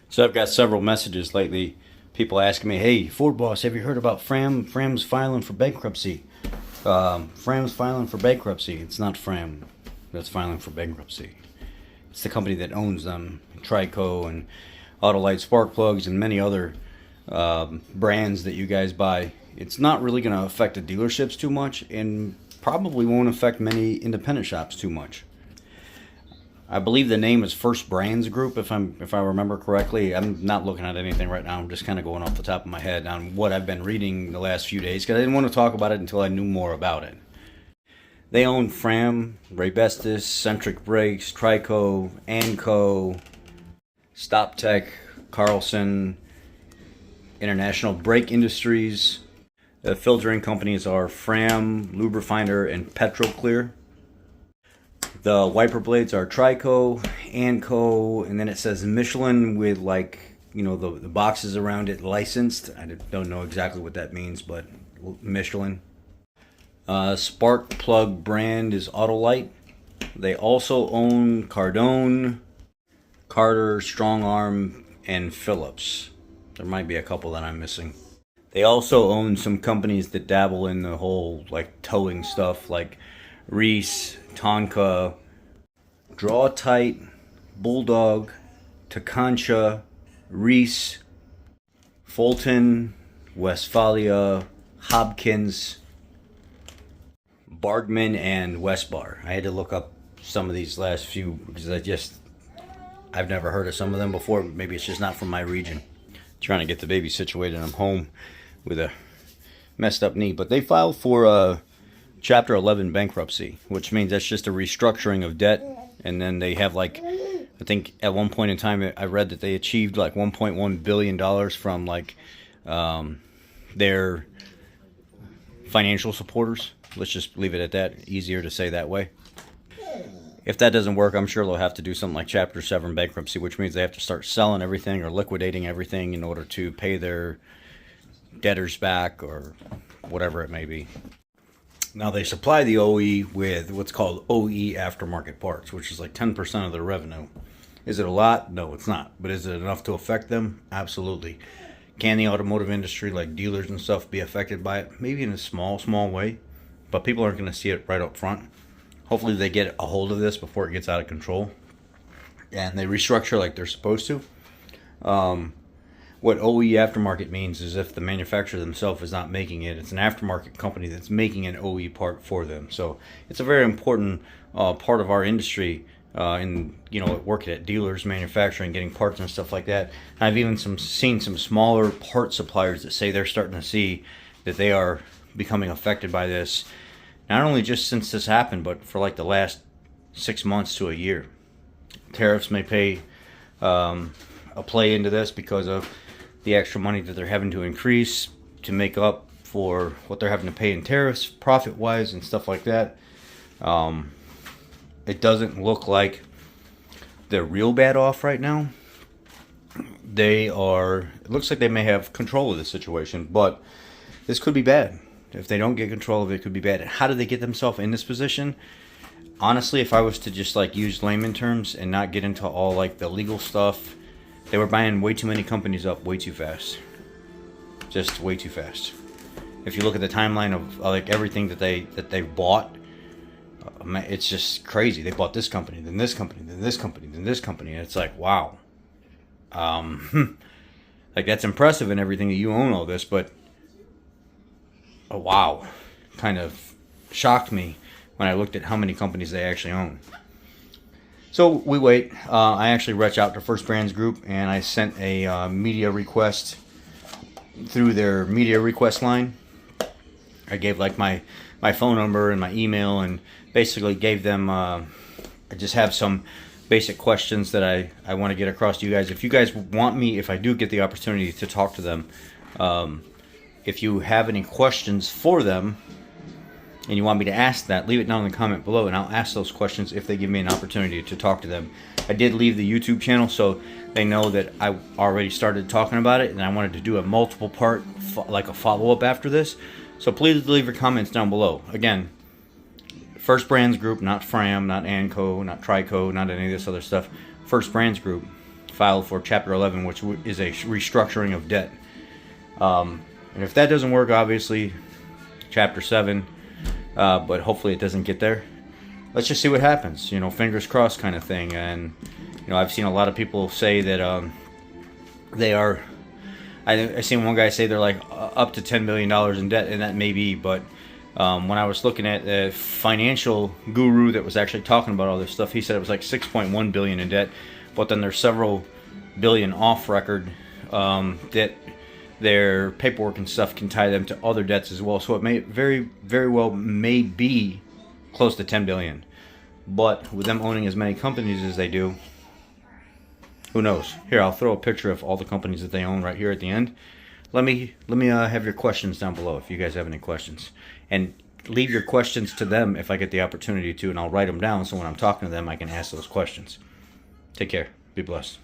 So I've got several messages lately. People asking me, "Hey, Ford boss, have you heard about Fram? Fram's filing for bankruptcy. Fram's filing for bankruptcy." It's not Fram that's filing for bankruptcy. It's the company that owns them, Trico and Autolite spark plugs and many other brands that you guys buy. It's not really going to affect the dealerships too much, and probably won't affect many independent shops too much. I believe the name is First Brands Group, if I remember correctly. I'm not looking at anything right now. I'm just kind of going off the top of my head on what I've been reading the last few days because I didn't want to talk about it until I knew more about it. They own Fram, Raybestos, Centric Brakes, Trico, Anco, StopTech, Carlson, International Brake Industries. The filtering companies are Fram, Lubrifinder, and Petroclear. The wiper blades are Trico, Anco, and then it says Michelin with the boxes around it licensed. I don't know exactly what that means, but Michelin. Spark plug brand is Autolite. They also own Cardone, Carter, Strong Arm, and Phillips. There might be a couple that I'm missing. They also own some companies that dabble in the whole towing stuff, like Reese, Tonka, Draw Tight, Bulldog, Takancha, Reese, Fulton, Westphalia, Hopkins, Bargman, and Westbar. I had to look up some of these last few because I've never heard of some of them before. Maybe it's just not from my region. Trying to get the baby situated. I'm home with a messed up knee. But they filed for Chapter 11 bankruptcy, which means that's just a restructuring of debt. And then they have I think at one point in time I read that they achieved $1.1 billion from their financial supporters. Let's just leave it at that. Easier to say that way. If that doesn't work, I'm sure they'll have to do something like Chapter 7 bankruptcy, which means they have to start selling everything or liquidating everything in order to pay their debtors back or whatever it may be. Now, they supply the OE with what's called OE aftermarket parts, which is 10% of their revenue. Is it a lot? No, it's not. But is it enough to affect them? Absolutely. Can the automotive industry, like dealers and stuff, be affected by it? Maybe in a small way. But people aren't going to see it right up front. Hopefully they get a hold of this before it gets out of control. And they restructure like they're supposed to. What OE aftermarket means is if the manufacturer themselves is not making it, it's an aftermarket company that's making an OE part for them. So it's a very important part of our industry working at dealers, manufacturing, getting parts and stuff like that. I've even seen some smaller part suppliers that say they're starting to see that they are becoming affected by this. Not only just since this happened, but for the last 6 months to a year. Tariffs may play into this because of the extra money that they're having to increase to make up for what they're having to pay in tariffs, profit-wise, and stuff like that. It doesn't look like they're real bad off right now. It looks like they may have control of the situation, but this could be bad. If they don't get control of it, it could be bad. How did they get themselves in this position? Honestly, if I was to just use layman terms and not get into all the legal stuff, they were buying way too many companies up way too fast. Just way too fast. If you look at the timeline of everything that they bought, it's just crazy. They bought this company, then this company, then this company, then this company, and it's wow. That's impressive and everything that you own all this, but wow, kind of shocked me when I looked at how many companies they actually own. So we wait. I actually reached out to First Brands Group and I sent a media request through their media request line. I gave my phone number and my email and basically gave them, I just have some basic questions that I want to get across to you guys. If you guys want me, if I do get the opportunity to talk to them, if you have any questions for them and you want me to ask that, leave it down in the comment below and I'll ask those questions if they give me an opportunity to talk to them. I did leave the YouTube channel so they know that I already started talking about it and I wanted to do a multiple part, a follow-up after this. So please leave your comments down below. Again, First Brands Group, not Fram, not Anco, not Trico, not any of this other stuff. First Brands Group. filed for Chapter 11, which is a restructuring of debt. And if that doesn't work, obviously, Chapter 7, but hopefully it doesn't get there. Let's just see what happens, you know, fingers crossed kind of thing. And, you know, I've seen a lot of people say that they are, I seen one guy say they're like up to $10 million in debt, and that may be, but when I was looking at the financial guru that was actually talking about all this stuff, he said it was like 6.1 billion in debt, but then there's several billion off record that their paperwork and stuff can tie them to other debts as well. So it may very well may be close to 10 billion. But with them owning as many companies as they do, who knows? Here, I'll throw a picture of all the companies that they own right here at the end. Let me have your questions down below if you guys have any questions, and leave your questions to them if I get the opportunity to, and I'll write them down so when I'm talking to them I can ask those questions. Take care. Be blessed.